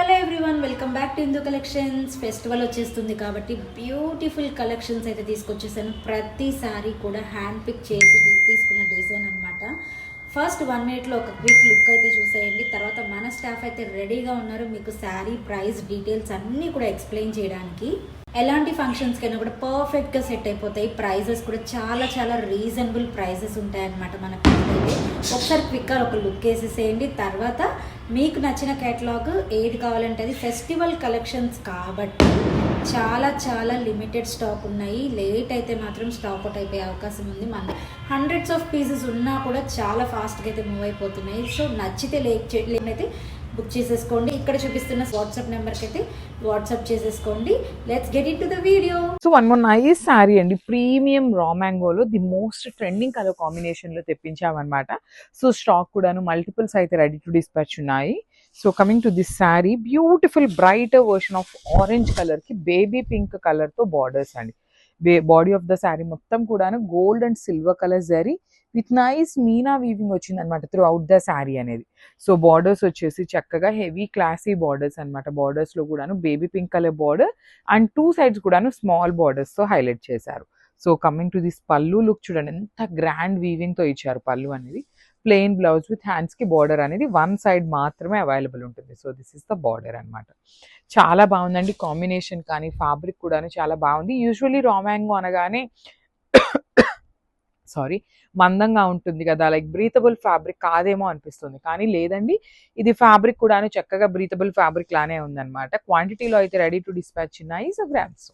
Hello everyone, welcome back to Hindu collections. Festival వచ్చేస్తుంది కాబట్టి beautiful collections అయితే తీసుకొచ్చేసాను. ప్రతిసారి కూడా హ్యాండ్ పిక్ చేసి తీసుకున్న డిజైన్ అనమాట. ఫస్ట్ 1 మినిట్లో ఒక క్విక్ లుక్ అయితే చూసేయండి. తర్వాత మన స్టాఫ్ అయితే రెడీగా ఉన్నారు మీకు శారీ ప్రైస్ డీటెయిల్స్ అన్నీ కూడా ఎక్స్ప్లెయిన్ చేయడానికి. ఎలాంటి ఫంక్షన్స్ కైనా కూడా పర్ఫెక్ట్గా సెట్ అయిపోతాయి. ప్రైజెస్ కూడా చాలా చాలా రీజనబుల్ ప్రైజెస్ ఉంటాయన్నమాట. మనకి ఒకసారి క్విక్గా ఒక లుక్ వేసేసేయండి. తర్వాత మీకు నచ్చిన కేటలాగ్ ఏది కావాలంటే అది. ఫెస్టివల్ కలెక్షన్స్ కాబట్టి చాలా చాలా లిమిటెడ్ స్టాక్ ఉన్నాయి. లేట్ అయితే మాత్రం స్టాక్ అవుట్ అయిపోయే అవకాశం ఉంది. మన హండ్రెడ్స్ ఆఫ్ పీసెస్ ఉన్నా కూడా చాలా ఫాస్ట్గా అయితే మూవ్ అయిపోతున్నాయి. సో నచ్చితే లేకపోతే బుక్ చేసేసుకోండి. ఇక్కడ చూపిస్తున్న వాట్సాప్ నెంబర్కి అయితే వాట్సాప్ చేసేసుకోండి. Let's get into the video. So one more nice sari అండి, ప్రీమియం రా మ్యాంగోలో the most trending colour combination లో తెప్పించామన్నమాట. సో స్టాక్ కూడాను మల్టిపుల్స్ అయితే రెడీ టు డిస్పాచ్ ఉన్నాయి. So coming to this sari, beautiful bright version of orange colour కి baby pink colour తో borders అండి. బాడీ ఆఫ్ ద శారీ మొత్తం కూడాను gold and silver colour zari with nice meena weaving వచ్చింది అనమాట త్రూ అవుట్ ద శారీ అనేది. సో బార్డర్స్ వచ్చేసి చక్కగా హెవీ క్లాసీ బార్డర్స్ అనమాట. బార్డర్స్ లో కూడాను baby pink colour border and 2 sides కూడాను స్మాల్ బార్డర్స్ తో హైలైట్ చేశారు. సో కమింగ్ టు దిస్ పల్లు లుక్ చూడండి, ఎంత గ్రాండ్ వీవింగ్ తో ఇచ్చారు. పల్లు అనేది ప్లెయిన్ బ్లౌజ్ విత్ హ్యాండ్స్ కి బార్డర్ అనేది 1 side మాత్రమే అవైలబుల్ ఉంటుంది. So this is the border అనమాట. చాలా బాగుందండి కాంబినేషన్, కానీ ఫ్యాబ్రిక్ కూడాను చాలా బాగుంది. యూజువల్లీ రా మ్యాంగో అనగానే సారీ మందంగా ఉంటుంది కదా, లైక్ బ్రీతబుల్ ఫ్యాబ్రిక్ కాదేమో అనిపిస్తుంది, కానీ లేదండి, ఇది ఫ్యాబ్రిక్ కూడాను చక్కగా బ్రీతబుల్ ఫ్యాబ్రిక్ లానే ఉందన్నమాట. క్వాంటిటీలో అయితే రెడీ టు డిస్పాచ్ ఉన్నాయి. So grams.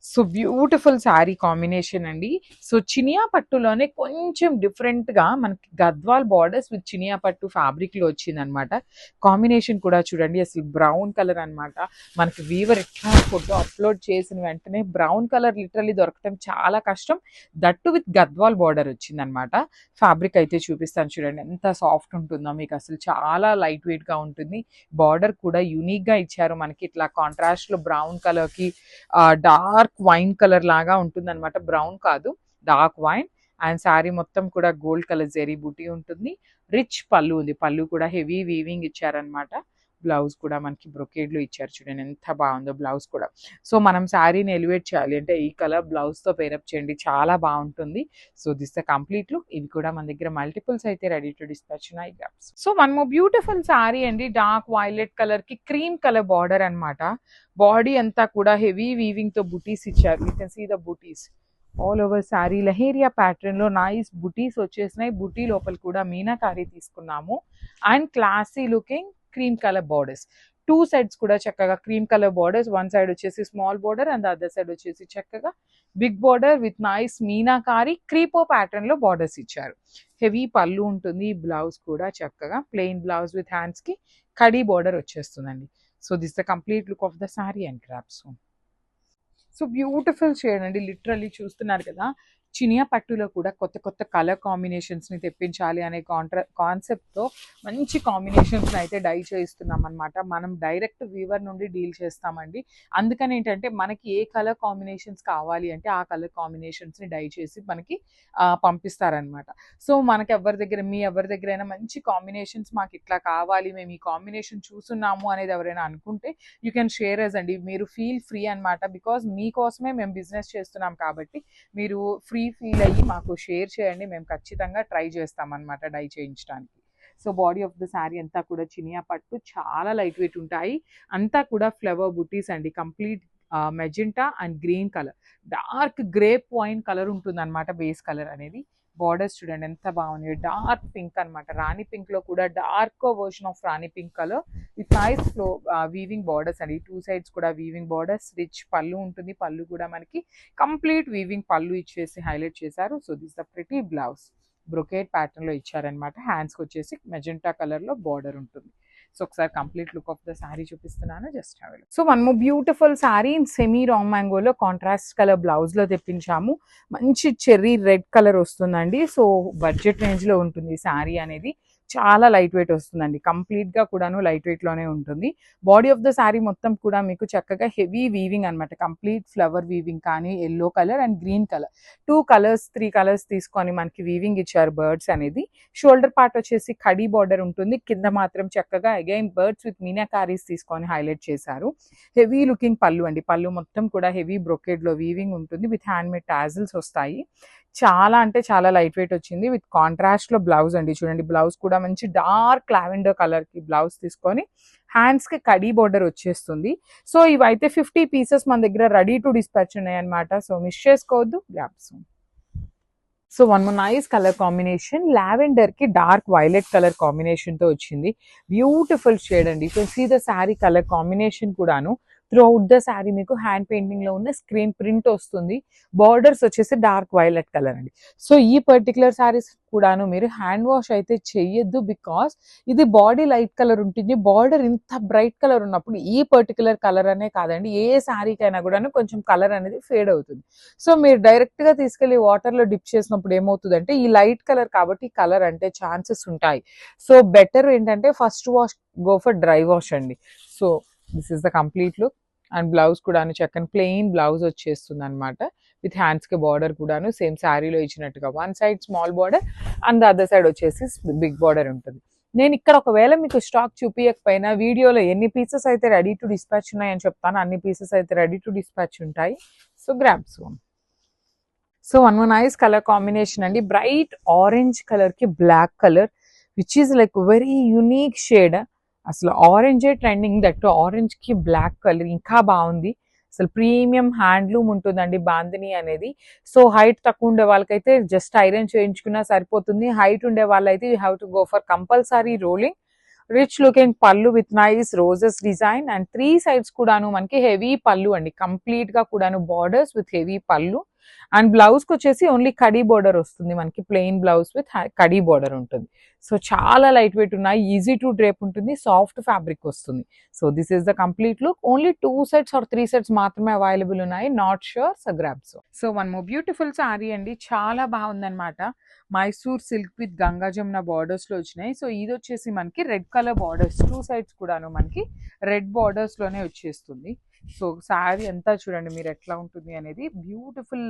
So beautiful sari combination అండి. సో చినియా పట్టులోనే కొంచెం డిఫరెంట్ గా మనకి గద్వాల్ బార్డర్స్ విత్ చినియా పట్టు ఫ్యాబ్రిక్ లో వచ్చింది అనమాట. కాంబినేషన్ కూడా చూడండి, అసలు బ్రౌన్ కలర్ అనమాట. మనకి వీవర్ ఎట్లా ఫోటో అప్లోడ్ చేసిన వెంటనే బ్రౌన్ కలర్ లిటరల్లీ దొరకటం చాలా కష్టం. దట్టు విత్ గద్వాల్ బార్డర్ వచ్చింది అనమాట. ఫ్యాబ్రిక్ అయితే చూపిస్తాను చూడండి, ఎంత సాఫ్ట్ ఉంటుందో మీకు. అసలు చాలా లైట్ వెయిట్ గా ఉంటుంది. బార్డర్ కూడా యూనిక్ గా ఇచ్చారు మనకి. ఇట్లా కాంట్రాస్ట్ లో బ్రౌన్ కలర్ కి డార్క్ వైన్ కలర్ లాగా ఉంటుంది అనమాట. బ్రౌన్ కాదు, డార్క్ వైన్. అండ్ శారీ మొత్తం కూడా గోల్డ్ కలర్ జెరీ బూటీ ఉంటుంది. రిచ్ పళ్ళు ఉంది. పళ్ళు కూడా హెవీ వీవింగ్ ఇచ్చారనమాట. బ్లౌజ్ కూడా మనకి బ్రొకేడ్ లో ఇచ్చారు చూడండి, ఎంత బాగుందో బ్లౌజ్ కూడా. సో మనం శారీని ఎలివేట్ చేయాలి అంటే ఈ కలర్ బ్లౌజ్ తో పేరప్ చేయండి, చాలా బాగుంటుంది. So this the complete look. ఇవి కూడా మన దగ్గర మల్టిపుల్స్ అయితే రెడీ టు డిస్పాచ్ ఉన్నాయి. So one more beautiful sari అండి, డార్క్ వైలెట్ కలర్ కి క్రీమ్ కలర్ బార్డర్ అనమాట. బాడీ అంతా కూడా హెవీ వీవింగ్ తో బుటీస్ ఇచ్చారు. You can see the buttis all over sari. Leheriya pattern లో నైస్ బుటీస్ వచ్చేసినాయి. బుటీ లోపల కూడా మీనాకారి తీసుకున్నాము. And classy looking cream colour borders. 2 sides కూడా చక్కగా క్రీమ్ కలర్ బార్డర్స్. 1 side వచ్చేసి small border and other side వచ్చేసి చక్కగా big border with nice meenakari క్రీపో ప్యాటర్న్ లో బార్డర్స్ ఇచ్చారు. హెవీ పళ్ళు ఉంటుంది. బ్లౌజ్ కూడా చక్కగా ప్లెయిన్ బ్లౌజ్ విత్ హ్యాండ్స్ కి కడీ బార్డర్ వచ్చేస్తుందండి. So this the complete look of the sari and grasp. So beautiful shade అండి, లిటరల్లీ చూస్తున్నారు కదా. చినియా పట్టులో కూడా కొత్త కొత్త కలర్ కాంబినేషన్స్ని తెప్పించాలి అనే కాన్సెప్ట్తో మంచి కాంబినేషన్స్ని అయితే డై చేయిస్తున్నాం అనమాట. మనం డైరెక్ట్ వీవర్ నుండి డీల్ చేస్తామండి. అందుకని ఏంటంటే మనకి ఏ కలర్ కాంబినేషన్స్ కావాలి అంటే ఆ కలర్ కాంబినేషన్స్ని డై చేసి మనకి పంపిస్తారనమాట. సో మనకి ఎవరి దగ్గరైనా మంచి కాంబినేషన్స్ మాకు ఇట్లా కావాలి, మేము ఈ కాంబినేషన్ చూస్తున్నాము అనేది ఎవరైనా అనుకుంటే యూ కెన్ షేర్ అస్ అండి. మీరు ఫీల్ ఫ్రీ అనమాట. బికాజ్ మీకోసమే మేము బిజినెస్ చేస్తున్నాం కాబట్టి మీరు ఫ్రీ ఫీల్ అయ్యి మాకు షేర్ చేయండి. మేము ఖచ్చితంగా ట్రై చేస్తామన్నమాట డై చేయించడానికి. So body of the sari అంతా కూడా చినియా పట్టు, చాలా లైట్ వెయిట్ ఉంటాయి. అంతా కూడా ఫ్లవర్ బుటీస్ అండి. Complete magenta and green colour, dark grape wine colour ఉంటుంది అనమాట బేస్ కలర్ అనేది. బార్డర్స్ చూడండి ఎంత బాగుంది, డార్క్ పింక్ అనమాట. రాణి పింక్ లో కూడా dark version of Rani pink colour with nice flow weaving borders అండి. 2 sides కూడా వీవింగ్ బార్డర్స్. రిచ్ పళ్ళు ఉంటుంది. పళ్ళు కూడా మనకి కంప్లీట్ వీవింగ్ పళ్ళు ఇచ్చేసి హైలైట్ చేశారు. So this the pretty blouse brocade pattern లో ఇచ్చారనమాట. హ్యాండ్స్కి వచ్చేసి మెజెంటా కలర్ లో బార్డర్ ఉంటుంది. సో ఒకసారి complete look of the sari చూపిస్తున్నాను, just have a look. So one more beautiful sari in semi రాంగ్ మ్యాంగోలో కాంట్రాస్ట్ కలర్ బ్లౌజ్ లో తెప్పించాము. మంచి చెర్రీ రెడ్ కలర్ వస్తుందండి. సో బడ్జెట్ రేంజ్ లో ఉంటుంది శారీ అనేది. చాలా లైట్ వెయిట్ వస్తుందండి, కంప్లీట్గా కూడాను లైట్ వెయిట్లోనే ఉంటుంది. బాడీ ఆఫ్ ద శారీ మొత్తం కూడా మీకు చక్కగా హెవీ వీవింగ్ అనమాట, కంప్లీట్ ఫ్లవర్ వీవింగ్ కానీ yellow colour and green colour 3 colours తీసుకొని మనకి వీవింగ్ ఇచ్చారు బర్డ్స్ అనేది. షోల్డర్ పార్ట్ వచ్చేసి కడీ బార్డర్ ఉంటుంది, కింద మాత్రం చక్కగా అగైన్ బర్డ్స్ విత్ మీనాకారీస్ తీసుకొని హైలైట్ చేశారు. హెవీ లుకింగ్ పళ్ళు అండి, పళ్ళు మొత్తం కూడా హెవీ బ్రొకేడ్లో వీవింగ్ ఉంటుంది విత్ హ్యాండ్ మేడ్ టాజిల్స్ వస్తాయి. చాలా అంటే చాలా లైట్ వెయిట్ వచ్చింది విత్ కాంట్రాస్ట్లో బ్లౌజ్ అండి. చూడండి బ్లౌజ్ కూడా మంచి డార్క్ లావెండర్ కలర్కి బ్లౌజ్ తీసుకొని హ్యాండ్స్కి కడీ బోర్డర్ వచ్చేస్తుంది. సో ఇవైతే 50 పీసెస్ మన దగ్గర రెడీ టు డిస్పాచ్ ఉన్నాయన్నమాట. సో మిస్ చేసుకోవద్దు, grabs. So one more nice colour combination, lavender కి డార్క్ వైలెట్ కలర్ కాంబినేషన్ తో వచ్చింది. బ్యూటిఫుల్ షేడ్ అండి. You can see the sari colour combination కూడాను త్రూ అవుట్ ద శారీ మీకు హ్యాండ్ పెయింటింగ్ లో ఉన్న స్క్రీన్ ప్రింట్ వస్తుంది. బార్డర్స్ వచ్చేసి డార్క్ వైలెట్ కలర్ అండి. సో ఈ పర్టికులర్ శారీస్ కూడాను మీరు హ్యాండ్ వాష్ అయితే చెయ్యొద్దు, బికాస్ ఇది బాడీ లైట్ కలర్ ఉంటుంది. బార్డర్ ఇంత బ్రైట్ కలర్ ఉన్నప్పుడు ఈ పర్టికులర్ కలర్ అనే కాదండి, ఏ శారీకైనా కూడాను కొంచెం కలర్ అనేది ఫేడ్ అవుతుంది. సో మీరు డైరెక్ట్ గా తీసుకెళ్లి వాటర్ లో డిప్ చేసినప్పుడు ఏమవుతుందంటే ఈ లైట్ కలర్ కాబట్టి కలర్ అంటే ఛాన్సెస్ ఉంటాయి. సో బెటర్ ఏంటంటే first wash go for dry wash అండి. So this is the complete look. And blouse కూడాను చక్కని ప్లెయిన్ బ్లౌజ్ వచ్చేస్తుంది అనమాట విత్ హ్యాండ్స్ కి బార్డర్ కూడాను సేమ్ శారీలో ఇచ్చినట్టుగా one side small border and the other side వచ్చేసి బిగ్ బార్డర్ ఉంటుంది. నేను ఇక్కడ ఒకవేళ మీకు స్టాక్ చూపించకపోయినా వీడియోలో ఎన్ని పీసెస్ అయితే రెడీ టు డిస్పాచ్ ఉన్నాయని చెప్తాను, అన్ని పీసెస్ అయితే రెడీ టు డిస్పాచ్ ఉంటాయి. So grabs. So one nice colour combination అండి, బ్రైట్ ఆరెంజ్ కలర్ కి black colour which is like very unique shade. అసలు ఆరెంజే ట్రెండింగ్, దట్ ఆరెంజ్ కి బ్లాక్ కలర్ ఇంకా బాగుంది. అసలు ప్రీమియం హ్యాండ్లూమ్ ఉంటుందండి బాందిని అనేది. సో హైట్ తక్కువ ఉండే వాళ్ళకైతే జస్ట్ ఐరన్ చేయించుకున్నా సరిపోతుంది. హైట్ ఉండే వాళ్ళైతే you have to go for compulsory rolling. Rich looking పళ్ళు with nice roses design and 3 sides కూడాను మనకి హెవీ పళ్ళు అండి, కంప్లీట్ గా కూడాను బార్డర్స్ విత్ హెవీ పళ్ళు. అండ్ బ్లౌజ్ కి వచ్చేసి ఓన్లీ కడీ బోర్డర్ వస్తుంది మనకి, ప్లెయిన్ బ్లౌజ్ విత్ కడీ బోర్డర్ ఉంటుంది. సో చాలా లైట్ వెయిట్ ఉన్నాయి, ఈజీ టు డ్రేప్ ఉంటుంది, సాఫ్ట్ ఫ్యాబ్రిక్ వస్తుంది. So this is the complete look. Only 2 sets or 3 sets మాత్రమే అవైలబుల్ ఉన్నాయి, not sure. So grabs. So one more beautiful sari అండి, చాలా బాగుందన్నమాట. Mysore silk with Ganga Jamuna borders లో వచ్చినాయి. సో ఇది వచ్చేసి మనకి రెడ్ కలర్ బార్డర్స్, 2 sides కూడాను మనకి రెడ్ బార్డర్స్ లోనే వచ్చేస్తుంది. సో శారీ అంతా చూడండి మీరు ఎట్లా ఉంటుంది అనేది, బ్యూటిఫుల్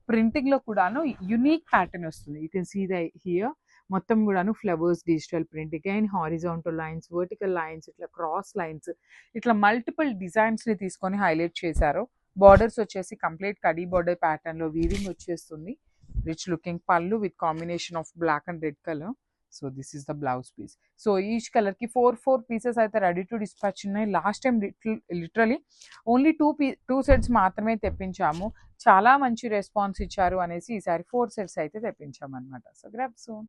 ప్రింటింగ్ లో కూడాను యునీక్ ప్యాటర్న్ వస్తుంది. You can see the here మొత్తం కూడాను flowers digital print, again horizontal lines, vertical lines, ఇట్లా క్రాస్ లైన్స్, ఇట్లా మల్టిపుల్ డిజైన్స్ ని తీసుకొని హైలైట్ చేశారు. బార్డర్స్ వచ్చేసి కంప్లీట్ కడీ బార్డర్ ప్యాటర్న్ లో వీవింగ్ వచ్చేస్తుంది. రిచ్ లుకింగ్ పళ్ళు with combination of black and red colour. So this is the blouse piece. So each colour కి 4 పీసెస్ అయితే రెడీ టు డిస్పాచ్ ఉన్నాయి. Last time literally only 2 sets మాత్రమే తెప్పించాము, చాలా మంచి రెస్పాన్స్ ఇచ్చారు అనేసి ఈసారి 4 sets అయితే తెప్పించాము అనమాట. So grab soon.